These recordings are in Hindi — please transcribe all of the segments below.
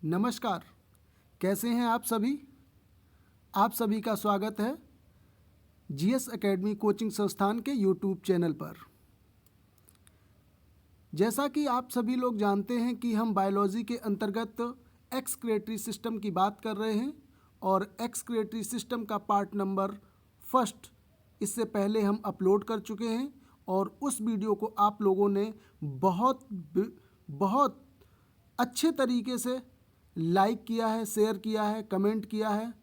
नमस्कार। कैसे हैं आप सभी? आप सभी का स्वागत है जीएस एकेडमी कोचिंग संस्थान के यूट्यूब चैनल पर। जैसा कि आप सभी लोग जानते हैं कि हम बायोलॉजी के अंतर्गत एक्सक्रीटरी सिस्टम की बात कर रहे हैं और एक्सक्रीटरी सिस्टम का पार्ट नंबर फर्स्ट इससे पहले हम अपलोड कर चुके हैं और उस वीडियो को आप लोगों ने बहुत अच्छे तरीके से लाइक किया है, शेयर किया है, कमेंट किया है।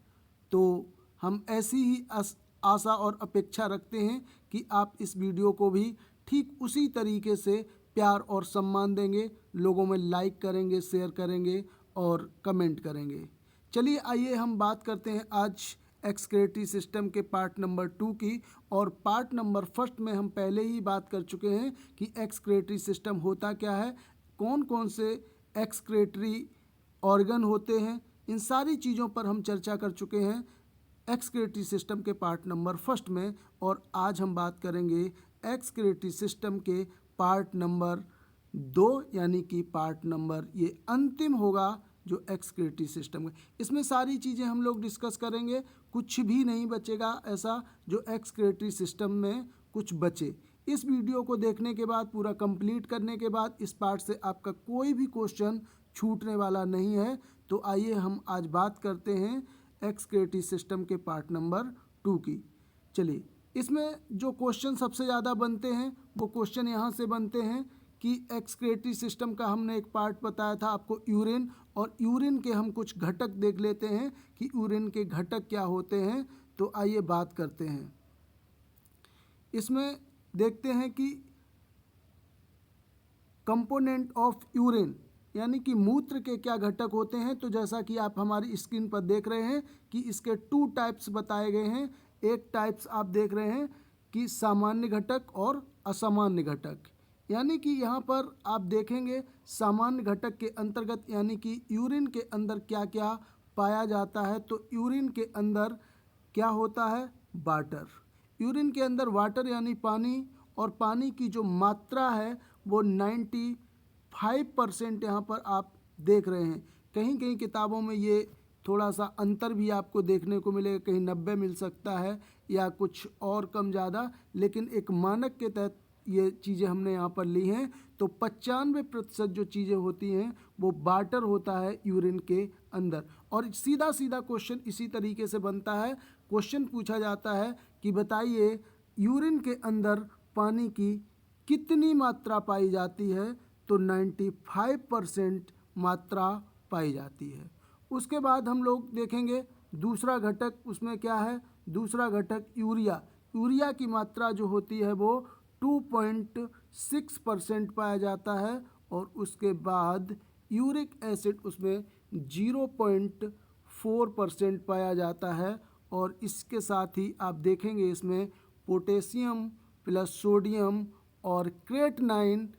तो हम ऐसी ही आशा और अपेक्षा रखते हैं कि आप इस वीडियो को भी ठीक उसी तरीके से प्यार और सम्मान देंगे, लोगों में लाइक करेंगे, शेयर करेंगे और कमेंट करेंगे। चलिए आइए हम बात करते हैं आज एक्सक्रीटरी सिस्टम के पार्ट नंबर 2 की। और पार्ट नंबर फर्स्ट में हम पहले ही बात कर चुके हैं कि एक्सक्रीटरी सिस्टम होता क्या है, कौन कौन से एक्सक्रीटरी ऑर्गन होते हैं, इन सारी चीज़ों पर हम चर्चा कर चुके हैं एक्सक्रीटरी सिस्टम के पार्ट नंबर फर्स्ट में। और आज हम बात करेंगे एक्सक्रीटरी सिस्टम के पार्ट नंबर 2 यानी कि पार्ट नंबर ये अंतिम होगा जो एक्सक्रीटरी सिस्टम है। इसमें सारी चीज़ें हम लोग डिस्कस करेंगे, कुछ भी नहीं बचेगा ऐसा जो एक्सक्रीटरी सिस्टम में कुछ बचे। इस वीडियो को देखने के बाद, पूरा कंप्लीट करने के बाद इस पार्ट से आपका कोई भी क्वेश्चन छूटने वाला नहीं है। तो आइए हम आज बात करते हैं एक्सक्रीटरी सिस्टम के पार्ट नंबर 2 की। चलिए, इसमें जो क्वेश्चन सबसे ज़्यादा बनते हैं वो क्वेश्चन यहाँ से बनते हैं कि एक्सक्रीटरी सिस्टम का हमने एक पार्ट बताया था आपको यूरिन, और यूरिन के हम कुछ घटक देख लेते हैं कि यूरिन के घटक क्या होते हैं। तो आइए बात करते हैं। इसमें देखते हैं कि कंपोनेंट ऑफ यूरिन यानी कि मूत्र के क्या घटक होते हैं। तो जैसा कि आप हमारी स्क्रीन पर देख रहे हैं कि इसके 2 टाइप्स बताए गए हैं। एक टाइप्स आप देख रहे हैं कि सामान्य घटक और असामान्य घटक। यानी कि यहाँ पर आप देखेंगे सामान्य घटक के अंतर्गत यानी कि यूरिन के अंदर क्या क्या पाया जाता है। तो यूरिन के अंदर क्या होता है, वाटर। यूरिन के अंदर वाटर यानी पानी, और पानी की जो मात्रा है वो 95% यहाँ पर आप देख रहे हैं। कहीं कहीं किताबों में ये थोड़ा सा अंतर भी आपको देखने को मिलेगा, कहीं 90 मिल सकता है या कुछ और कम ज़्यादा, लेकिन एक मानक के तहत ये चीज़ें हमने यहाँ पर ली हैं। तो 95% जो चीज़ें होती हैं वो वाटर होता है यूरिन के अंदर। और सीधा सीधा क्वेश्चन इसी तरीके से बनता है। क्वेश्चन पूछा जाता है कि बताइए यूरिन के अंदर पानी की कितनी मात्रा पाई जाती है। तो 95% मात्रा पाई जाती है। उसके बाद हम लोग देखेंगे दूसरा घटक, उसमें क्या है, दूसरा घटक यूरिया। यूरिया की मात्रा जो होती है वो 2.6% पाया जाता है। और उसके बाद यूरिक एसिड उसमें 0.4% पाया जाता है। और इसके साथ ही आप देखेंगे इसमें पोटेशियम प्लस सोडियम और क्रेटनाइन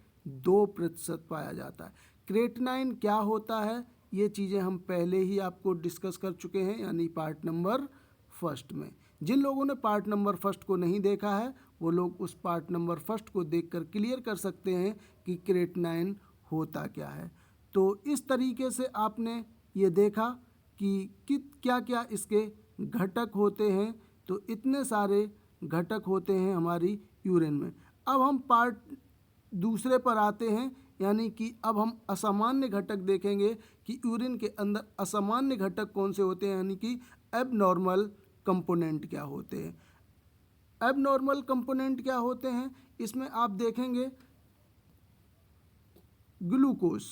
2% पाया जाता है। क्रेटनाइन क्या होता है ये चीज़ें हम पहले ही आपको डिस्कस कर चुके हैं यानी पार्ट नंबर फर्स्ट में। जिन लोगों ने पार्ट नंबर फर्स्ट को नहीं देखा है वो लोग उस पार्ट नंबर फर्स्ट को देखकर क्लियर कर सकते हैं कि क्रेटनाइन होता क्या है। तो इस तरीके से आपने ये देखा कि क्या क्या इसके घटक होते हैं। तो इतने सारे घटक होते हैं हमारी यूरिन में। अब हम पार्ट दूसरे पर आते हैं, यानी कि अब हम असामान्य घटक देखेंगे कि यूरिन के अंदर असामान्य घटक कौन से होते हैं, यानी कि एबनॉर्मल कंपोनेंट क्या होते हैं। एबनॉर्मल कंपोनेंट क्या होते हैं, इसमें आप देखेंगे ग्लूकोज।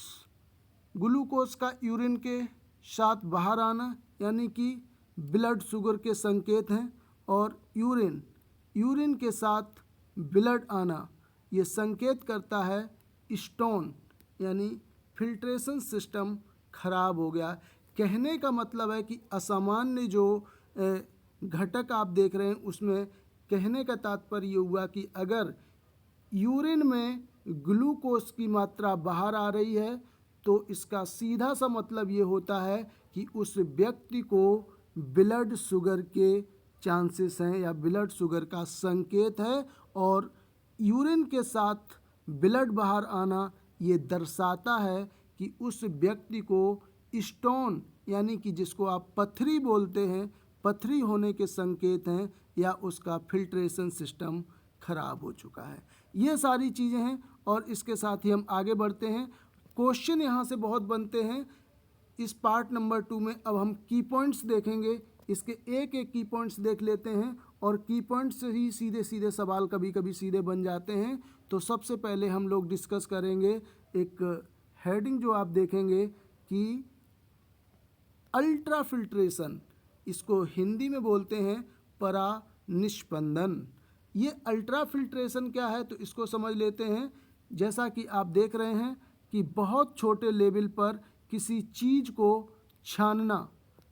ग्लूकोज का यूरिन के साथ बाहर आना यानी कि ब्लड शुगर के संकेत हैं। और यूरिन के साथ ब्लड आना ये संकेत करता है स्टोन यानी फिल्ट्रेशन सिस्टम खराब हो गया। कहने का मतलब है कि असामान्य जो घटक आप देख रहे हैं उसमें कहने का तात्पर्य ये हुआ कि अगर यूरिन में ग्लूकोज की मात्रा बाहर आ रही है तो इसका सीधा सा मतलब ये होता है कि उस व्यक्ति को ब्लड शुगर के चांसेस हैं या ब्लड शुगर का संकेत है। और यूरिन के साथ ब्लड बाहर आना ये दर्शाता है कि उस व्यक्ति को स्टोन यानी कि जिसको आप पथरी बोलते हैं, पथरी होने के संकेत हैं या उसका फिल्ट्रेशन सिस्टम खराब हो चुका है। ये सारी चीज़ें हैं और इसके साथ ही हम आगे बढ़ते हैं। क्वेश्चन यहाँ से बहुत बनते हैं इस पार्ट नंबर 2 में। अब हम की पॉइंट्स देखेंगे, इसके एक एक की पॉइंट्स देख लेते हैं और की पॉइंट्स से ही सीधे सीधे सवाल कभी कभी सीधे बन जाते हैं। तो सबसे पहले हम लोग डिस्कस करेंगे एक हेडिंग जो आप देखेंगे कि अल्ट्रा फिल्ट्रेशन, इसको हिंदी में बोलते हैं परानिष्पंदन। ये अल्ट्रा फिल्ट्रेशन क्या है तो इसको समझ लेते हैं। जैसा कि आप देख रहे हैं कि बहुत छोटे लेवल पर किसी चीज़ को छानना,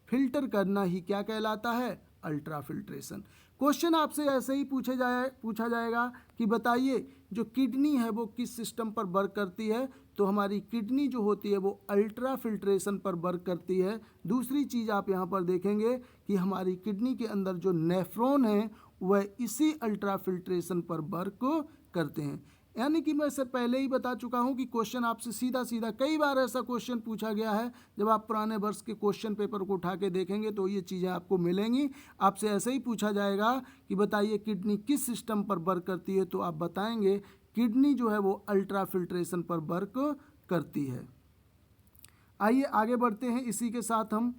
फिल्टर करना ही क्या कहलाता है, अल्ट्रा फिल्ट्रेशन। क्वेश्चन आपसे ऐसे ही पूछा जाएगा कि बताइए जो किडनी है वो किस सिस्टम पर वर्क करती है, तो हमारी किडनी जो होती है वो अल्ट्रा फिल्ट्रेशन पर वर्क करती है। दूसरी चीज़ आप यहाँ पर देखेंगे कि हमारी किडनी के अंदर जो नेफ्रॉन है वह इसी अल्ट्रा फिल्ट्रेशन पर वर्क करते हैं। यानी कि मैं इससे पहले ही बता चुका हूं कि क्वेश्चन आपसे सीधा सीधा, कई बार ऐसा क्वेश्चन पूछा गया है, जब आप पुराने वर्ष के क्वेश्चन पेपर को उठा के देखेंगे तो ये चीज़ें आपको मिलेंगी। आपसे ऐसे ही पूछा जाएगा कि बताइए किडनी किस सिस्टम पर वर्क करती है, तो आप बताएंगे किडनी जो है वो अल्ट्रा फिल्ट्रेशन पर वर्क करती है। आइए आगे बढ़ते हैं। इसी के साथ हम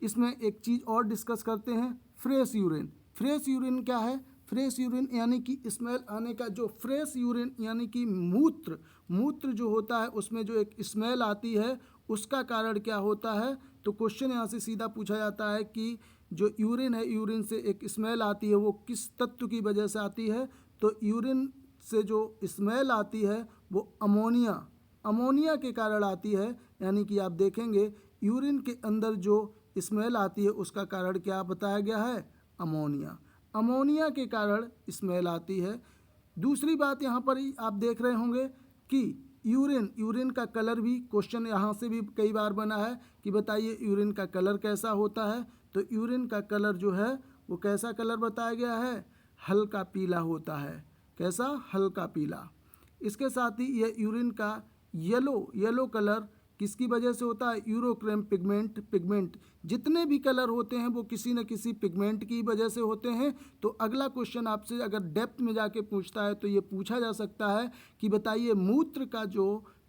इसमें एक चीज़ और डिस्कस करते हैं, फ्रेश यूरिन। फ्रेश यूरिन क्या है? फ्रेश यूरिन यानी कि स्मेल आने का, जो फ्रेश यूरिन यानी कि मूत्र जो होता है उसमें जो एक स्मेल आती है उसका कारण क्या होता है। तो क्वेश्चन यहाँ से सीधा पूछा जाता है कि जो यूरिन है, यूरिन से एक स्मेल आती है, वो किस तत्व की वजह से आती है। तो यूरिन से जो स्मेल आती है वो अमोनिया के कारण आती है। यानी कि आप देखेंगे यूरिन के अंदर जो स्मेल आती है उसका कारण क्या बताया गया है, अमोनिया के कारण स्मेल आती है। दूसरी बात यहाँ पर ही आप देख रहे होंगे कि यूरिन का कलर भी, क्वेश्चन यहाँ से भी कई बार बना है कि बताइए यूरिन का कलर कैसा होता है। तो यूरिन का कलर जो है वो कैसा कलर बताया गया है, हल्का पीला होता है। कैसा? हल्का पीला। इसके साथ ही ये यूरिन का येलो कलर किसकी वजह से होता है, यूरोक्रेम पिगमेंट। जितने भी कलर होते हैं वो किसी न किसी पिगमेंट की वजह से होते हैं। तो अगला क्वेश्चन आपसे अगर डेप्थ में जाके पूछता है तो ये पूछा जा सकता है कि बताइए मूत्र का जो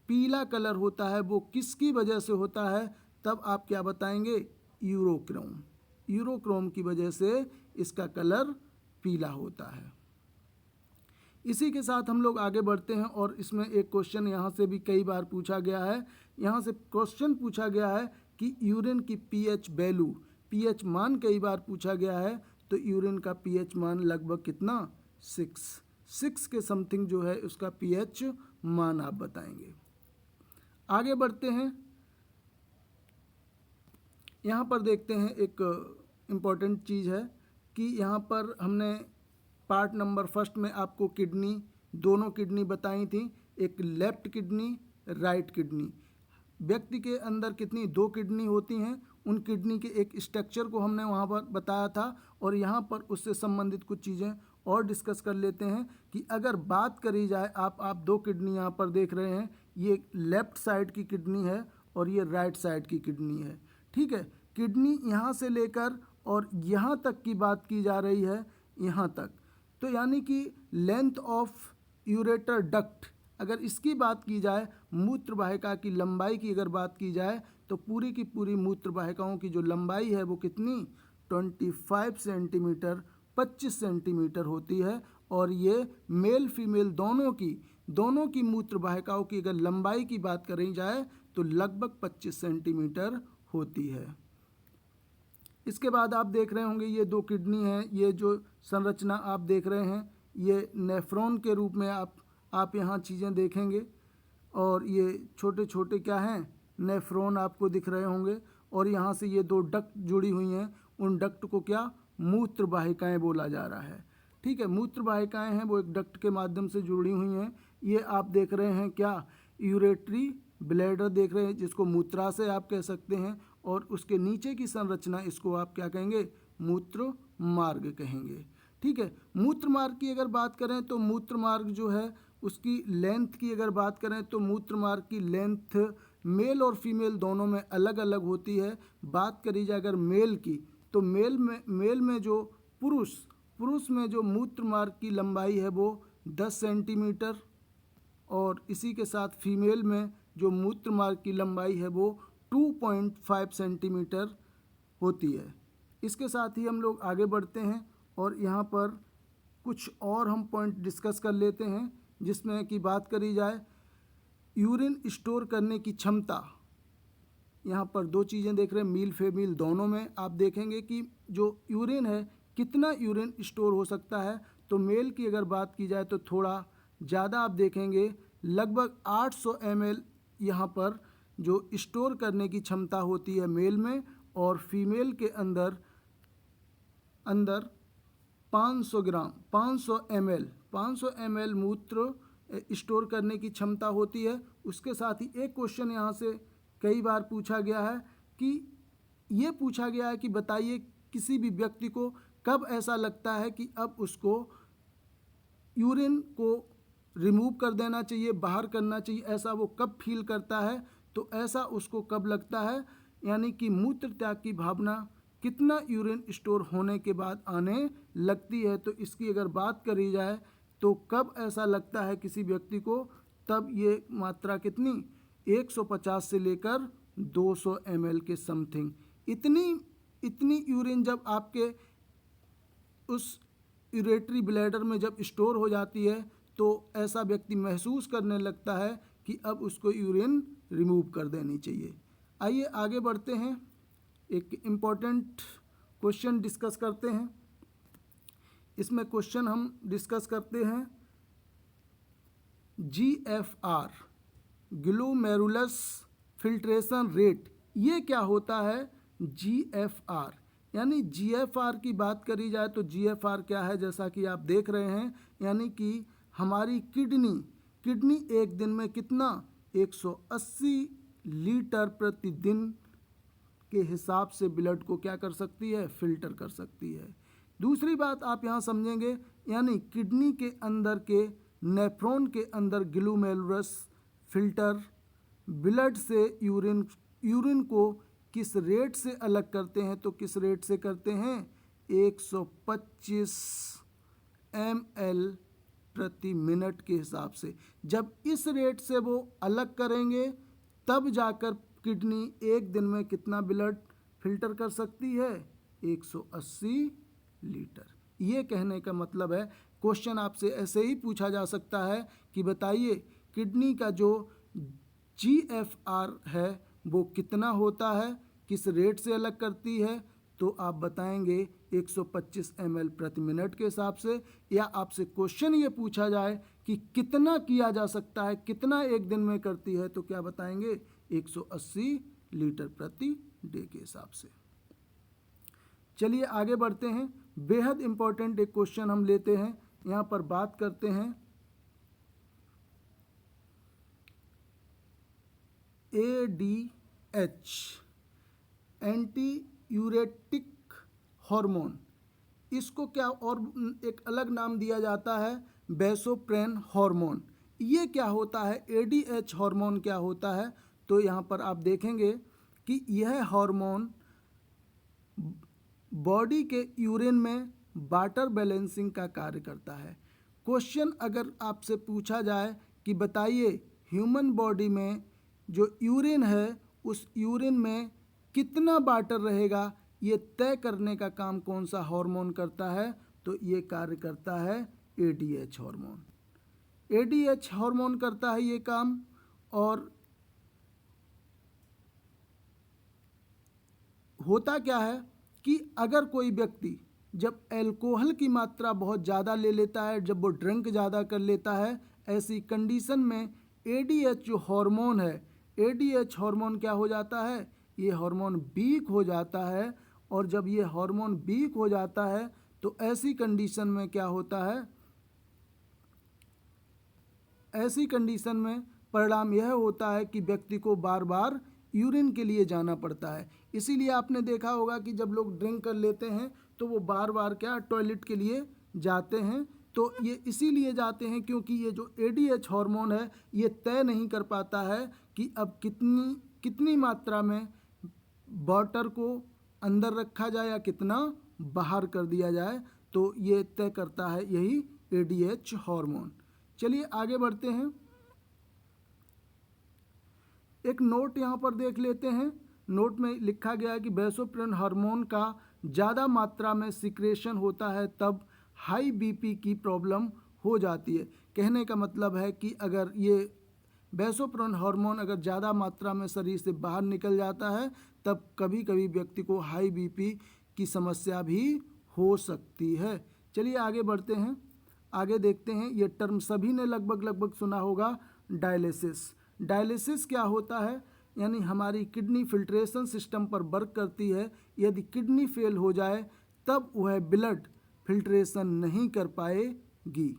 पीला कलर होता है वो किसकी वजह से होता है। तब आप क्या बताएंगे, यूरोक्रोम की वजह से इसका कलर पीला होता है। इसी के साथ हम लोग आगे बढ़ते हैं और इसमें एक क्वेश्चन यहाँ से भी कई बार पूछा गया है। यहाँ से क्वेश्चन पूछा गया है कि यूरिन की पीएच वैल्यू, पीएच मान कई बार पूछा गया है। तो यूरिन का पीएच मान लगभग कितना, 6 के समथिंग जो है उसका पीएच मान आप बताएंगे। आगे बढ़ते हैं। यहाँ पर देखते हैं एक इम्पॉर्टेंट चीज़ है कि यहाँ पर हमने पार्ट नंबर 1 में आपको दोनों किडनी बताई थी, एक लेफ्ट किडनी, राइट किडनी। व्यक्ति के अंदर कितनी, 2 किडनी होती हैं। उन किडनी के एक स्ट्रक्चर को हमने वहाँ पर बताया था और यहाँ पर उससे संबंधित कुछ चीज़ें और डिस्कस कर लेते हैं कि अगर बात करी जाए, आप 2 किडनी यहाँ पर देख रहे हैं, ये लेफ्ट साइड की किडनी है और ये राइट साइड की किडनी है। ठीक है, किडनी यहाँ से लेकर और यहाँ तक की बात की जा रही है, यहाँ तक। तो यानी कि लेंथ ऑफ यूरेटर डक्ट, अगर इसकी बात की जाए, मूत्र वाहिका की लंबाई की अगर बात की जाए, तो पूरी की पूरी मूत्र वाहिकाओं की जो लंबाई है वो कितनी, 25 सेंटीमीटर, 25 सेंटीमीटर होती है। और ये मेल फीमेल दोनों की मूत्र वाहिकाओं की अगर लंबाई की बात करी जाए तो लगभग 25 सेंटीमीटर होती है। इसके बाद आप देख रहे होंगे ये 2 किडनी हैं, ये जो संरचना आप देख रहे हैं ये नेफ्रॉन के रूप में आप यहाँ चीज़ें देखेंगे। और ये छोटे छोटे क्या हैं, नेफ्रॉन आपको दिख रहे होंगे। और यहाँ से ये 2 डक्ट जुड़ी हुई हैं, उन डक्ट को क्या, मूत्र वाहिकाएँ बोला जा रहा है। ठीक है, मूत्र वाहिकाएँ हैं वो एक डक्ट के माध्यम से जुड़ी हुई हैं। ये आप देख रहे हैं क्या, यूरेटरी ब्लैडर देख रहे हैं, जिसको मूत्राशय आप कह सकते हैं। और उसके नीचे की संरचना, इसको आप क्या कहेंगे, मूत्र मार्ग कहेंगे। ठीक है, मूत्र मार्ग की अगर बात करें तो मूत्र मार्ग जो है उसकी लेंथ की अगर बात करें तो मूत्र मार्ग की लेंथ मेल और फीमेल दोनों में अलग अलग होती है। बात करी जाए अगर मेल की, तो मेल में जो पुरुष में जो मूत्र मार्ग की लंबाई है वो 10 सेंटीमीटर, और इसी के साथ फीमेल में जो मूत्र मार्ग की लंबाई है वो 2.5 सेंटीमीटर होती है। इसके साथ ही हम लोग आगे बढ़ते हैं और यहाँ पर कुछ और हम पॉइंट डिस्कस कर लेते हैं, जिसमें कि बात करी जाए यूरिन स्टोर करने की क्षमता। यहाँ पर दो चीज़ें देख रहे हैं, मील फीमेल दोनों में आप देखेंगे कि जो यूरिन है कितना यूरिन स्टोर हो सकता है। तो मेल की अगर बात की जाए तो थोड़ा ज़्यादा आप देखेंगे, लगभग 800 ml यहाँ पर जो स्टोर करने की क्षमता होती है मेल में, और फीमेल के अंदर 500 ग्राम 500 ml मूत्र स्टोर करने की क्षमता होती है। उसके साथ ही एक क्वेश्चन यहाँ से कई बार पूछा गया है कि ये पूछा गया है कि बताइए किसी भी व्यक्ति को कब ऐसा लगता है कि अब उसको यूरिन को रिमूव कर देना चाहिए, बाहर करना चाहिए, ऐसा वो कब फील करता है। तो ऐसा उसको कब लगता है, यानी कि मूत्र त्याग की भावना कितना यूरिन स्टोर होने के बाद आने लगती है। तो इसकी अगर बात करी जाए तो कब ऐसा लगता है किसी व्यक्ति को, तब ये मात्रा कितनी 150 से लेकर 200 ml के समथिंग, इतनी यूरिन जब आपके उस यूरेटरी ब्लैडर में जब स्टोर हो जाती है तो ऐसा व्यक्ति महसूस करने लगता है कि अब उसको यूरिन रिमूव कर देनी चाहिए। आइए आगे बढ़ते हैं, एक इम्पॉर्टेंट क्वेश्चन डिस्कस करते हैं। इसमें क्वेश्चन हम डिस्कस करते हैं GFR, ग्लोमेरुलस फिल्ट्रेशन रेट। ये क्या होता है GFR, यानी GFR की बात करी जाए तो GFR क्या है, जैसा कि आप देख रहे हैं, यानी कि हमारी किडनी एक दिन में कितना 180 लीटर प्रतिदिन के हिसाब से ब्लड को क्या कर सकती है, फिल्टर कर सकती है। दूसरी बात आप यहाँ समझेंगे, यानी किडनी के अंदर के नेफ्रॉन के अंदर ग्लोमेरुलस फिल्टर ब्लड से यूरिन को किस रेट से अलग करते हैं, तो किस रेट से करते हैं 125 ml प्रति मिनट के हिसाब से। जब इस रेट से वो अलग करेंगे तब जाकर किडनी एक दिन में कितना ब्लड फिल्टर कर सकती है 180 लीटर। ये कहने का मतलब है, क्वेश्चन आपसे ऐसे ही पूछा जा सकता है कि बताइए किडनी का जो GFR है वो कितना होता है, किस रेट से अलग करती है, तो आप बताएंगे 125 ml प्रति मिनट के हिसाब से। या आपसे क्वेश्चन ये पूछा जाए कि कितना किया जा सकता है, कितना एक दिन में करती है, तो क्या बताएंगे 180 लीटर प्रति डे के हिसाब से। चलिए आगे बढ़ते हैं, बेहद इम्पोर्टेंट एक क्वेश्चन हम लेते हैं। यहाँ पर बात करते हैं ADH, एंटी यूरेटिक हार्मोन। इसको क्या और एक अलग नाम दिया जाता है वैसोप्रेन हार्मोन। ये क्या होता है, ADH हार्मोन क्या होता है, तो यहाँ पर आप देखेंगे कि यह हार्मोन बॉडी के यूरिन में वाटर बैलेंसिंग का कार्य करता है। क्वेश्चन अगर आपसे पूछा जाए कि बताइए ह्यूमन बॉडी में जो यूरिन है उस यूरिन में कितना वाटर रहेगा, ये तय करने का काम कौन सा हार्मोन करता है, तो ये कार्य करता है ADH हार्मोन। ADH हार्मोन करता है ये काम। और होता क्या है कि अगर कोई व्यक्ति जब अल्कोहल की मात्रा बहुत ज़्यादा ले लेता है, जब वो ड्रिंक ज़्यादा कर लेता है, ऐसी कंडीशन में ADH जो हार्मोन है, ADH हार्मोन क्या हो जाता है, ये हार्मोन वीक हो जाता है। और जब ये हार्मोन वीक हो जाता है तो ऐसी कंडीशन में क्या होता है, ऐसी कंडीशन में परिणाम यह होता है कि व्यक्ति को बार बार यूरिन के लिए जाना पड़ता है। इसीलिए आपने देखा होगा कि जब लोग ड्रिंक कर लेते हैं तो वो बार बार क्या टॉयलेट के लिए जाते हैं, तो ये इसीलिए जाते हैं क्योंकि ये जो ADH हार्मोन है ये तय नहीं कर पाता है कि अब कितनी मात्रा में वाटर को अंदर रखा जाए या कितना बाहर कर दिया जाए, तो ये तय करता है यही ADH हार्मोन। चलिए आगे बढ़ते हैं। एक नोट यहाँ पर देख लेते हैं। नोट में लिखा गया है कि वैसोप्रेन हार्मोन का ज़्यादा मात्रा में सिक्रेशन होता है तब हाई BP की प्रॉब्लम हो जाती है। कहने का मतलब है कि अगर ये वैसोप्रेन हार्मोन अगर ज़्यादा मात्रा में शरीर से बाहर निकल जाता है तब कभी कभी व्यक्ति को हाई BP की समस्या भी हो सकती है। चलिए आगे बढ़ते हैं। आगे देखते हैं, ये टर्म सभी ने लगभग सुना होगा, डायलिसिस। डायलिसिस क्या होता है? यानी हमारी किडनी फिल्ट्रेशन सिस्टम पर वर्क करती है। यदि किडनी फेल हो जाए तब वह ब्लड फिल्ट्रेशन नहीं कर पाएगी।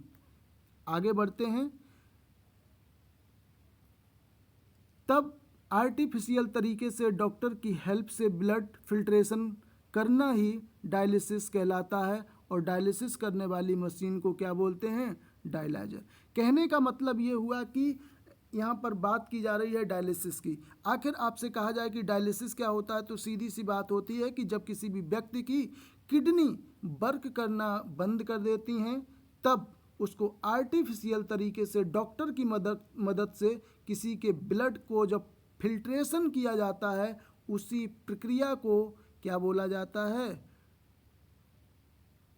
आगे बढ़ते हैं। तब आर्टिफिशियल तरीके से डॉक्टर की हेल्प से ब्लड फिल्ट्रेशन करना ही डायलिसिस कहलाता है, और डायलिसिस करने वाली मशीन को क्या बोलते हैं? डायलाइजर। कहने का मतलब ये हुआ कि यहाँ पर बात की जा रही है डायलिसिस की। आखिर आपसे कहा जाए कि डायलिसिस क्या होता है, तो सीधी सी बात होती है कि जब किसी भी व्यक्ति की किडनी वर्क करना बंद कर देती हैं तब उसको आर्टिफिशियल तरीके से डॉक्टर की मदद से किसी के ब्लड को जब फिल्ट्रेशन किया जाता है, उसी प्रक्रिया को क्या बोला जाता है?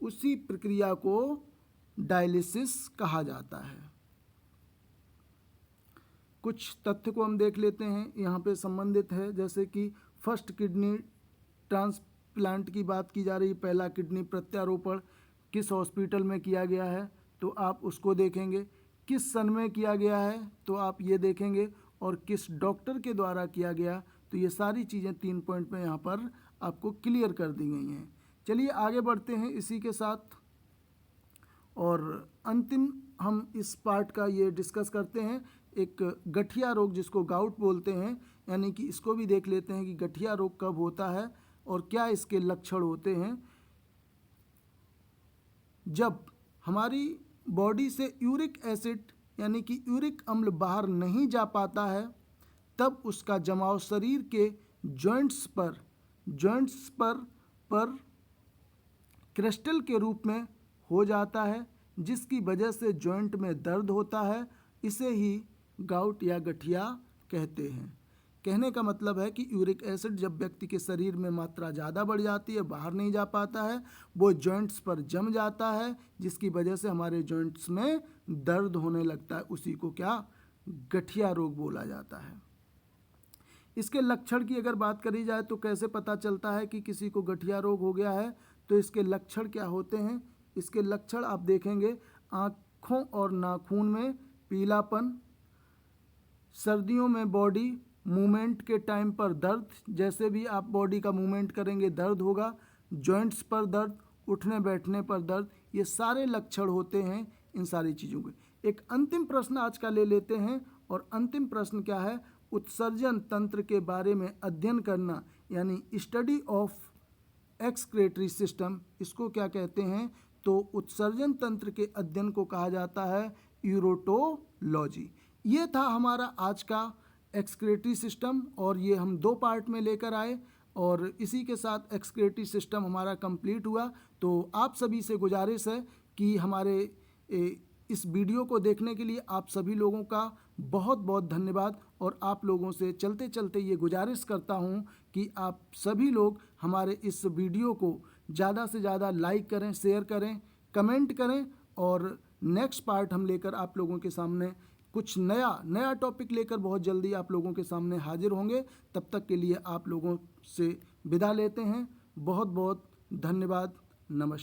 उसी प्रक्रिया को डायलिसिस कहा जाता है। कुछ तथ्य को हम देख लेते हैं, यहाँ पे संबंधित है। जैसे कि फर्स्ट किडनी ट्रांसप्लांट की बात की जा रही है। पहला किडनी प्रत्यारोपण किस हॉस्पिटल में किया गया है, तो आप उसको देखेंगे। किस सन में किया गया है, तो आप ये देखेंगे। और किस डॉक्टर के द्वारा किया गया, तो ये सारी चीज़ें 3 पॉइंट में यहाँ पर आपको क्लियर कर दी गई हैं। चलिए आगे बढ़ते हैं इसी के साथ, और अंतिम हम इस पार्ट का ये डिस्कस करते हैं, एक गठिया रोग जिसको गाउट बोलते हैं। यानी कि इसको भी देख लेते हैं कि गठिया रोग कब होता है और क्या इसके लक्षण होते हैं। जब हमारी बॉडी से यूरिक एसिड यानी कि यूरिक अम्ल बाहर नहीं जा पाता है, तब उसका जमाव शरीर के जॉइंट्स पर क्रिस्टल के रूप में हो जाता है, जिसकी वजह से जॉइंट में दर्द होता है। इसे ही गाउट या गठिया कहते हैं। कहने का मतलब है कि यूरिक एसिड जब व्यक्ति के शरीर में मात्रा ज़्यादा बढ़ जाती है, बाहर नहीं जा पाता है, वो जॉइंट्स पर जम जाता है, जिसकी वजह से हमारे जॉइंट्स में दर्द होने लगता है। उसी को क्या गठिया रोग बोला जाता है। इसके लक्षण की अगर बात करी जाए तो कैसे पता चलता है कि किसी को गठिया रोग हो गया है, तो इसके लक्षण क्या होते हैं? इसके लक्षण आप देखेंगे, आँखों और नाखून में पीलापन, सर्दियों में बॉडी मूवमेंट के टाइम पर दर्द, जैसे भी आप बॉडी का मूवमेंट करेंगे दर्द होगा, जॉइंट्स पर दर्द, उठने बैठने पर दर्द, ये सारे लक्षण होते हैं इन सारी चीज़ों के। एक अंतिम प्रश्न आज का ले लेते हैं, और अंतिम प्रश्न क्या है? उत्सर्जन तंत्र के बारे में अध्ययन करना, यानी स्टडी ऑफ एक्सक्रीटरी सिस्टम, इसको क्या कहते हैं? तो उत्सर्जन तंत्र के अध्ययन को कहा जाता है यूरोटोलॉजी। ये था हमारा आज का एक्सक्रीटरी सिस्टम, और ये हम 2 पार्ट में लेकर आए, और इसी के साथ एक्सक्रीटरी सिस्टम हमारा कंप्लीट हुआ। तो आप सभी से गुजारिश है कि हमारे इस वीडियो को देखने के लिए आप सभी लोगों का बहुत बहुत धन्यवाद। और आप लोगों से चलते चलते ये गुजारिश करता हूँ कि आप सभी लोग हमारे इस वीडियो को ज़्यादा से ज़्यादा लाइक करें, शेयर करें, कमेंट करें, और नेक्स्ट पार्ट हम लेकर आप लोगों के सामने कुछ नया टॉपिक लेकर बहुत जल्दी आप लोगों के सामने हाजिर होंगे। तब तक के लिए आप लोगों से विदा लेते हैं। बहुत बहुत धन्यवाद। नमस्कार।